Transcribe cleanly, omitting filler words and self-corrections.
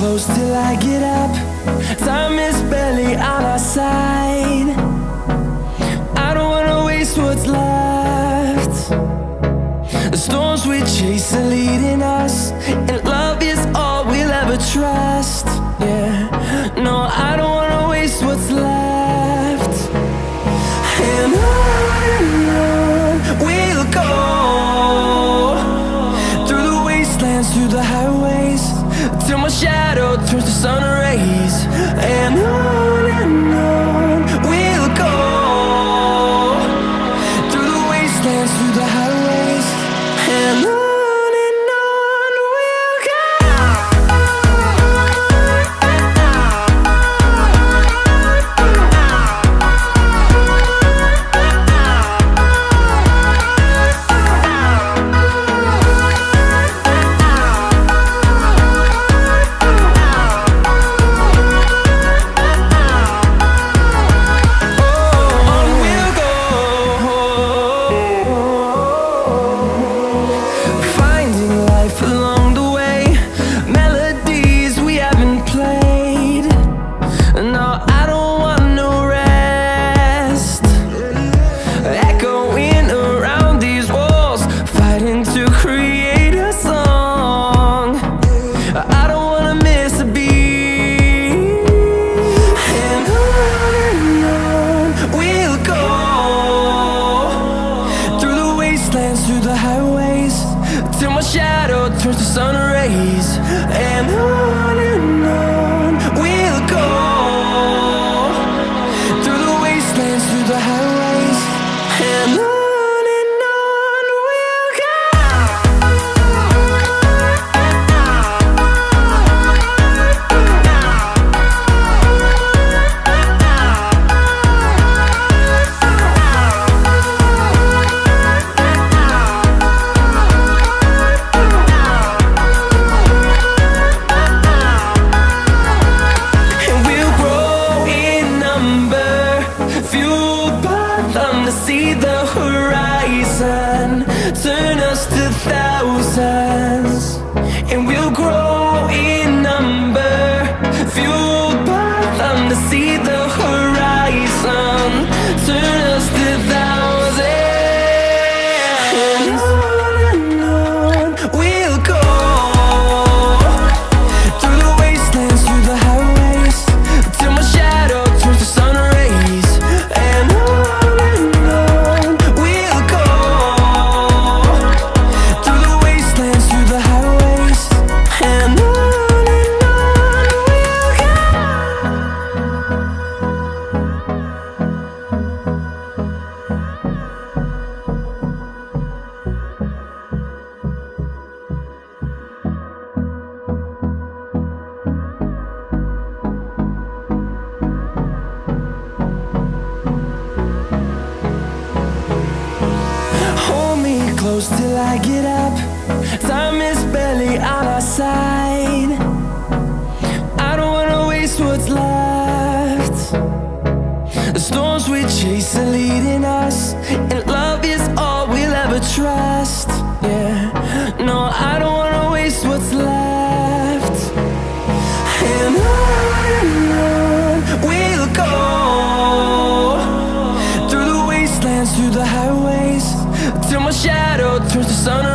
close till I get up. Time is barely on our side. I don't wanna waste what's left. The storms we chase are leading us, and love is all we'll ever trust. Yeah, no, I don't wanna waste what's left. And on we'll go, through the wastelands, through the highways, till my shadow turns to sun rays. And on we'll go, through the wastelands, through the highways, and on we'll go. Through the highways, till my shadow turns to sun rays. And on we'll go, through the wastelands, through the highways, and on we'll go. See the horizon turn us to thousands, and we'll grow in number, fueled by them. To see the horizon turn us to thousands, and on we'll go, through the wastelands, through the highways, till my shadow turns to sun rays. And close till I get up. Time is barely on our side. I don't wanna waste what's left. The storms we chase are leading us, and love is all we'll ever trust. Yeah, no, I don't wanna waste what's left. And on we'll go, through the wastelands, through the highways, till my shadow turns to sun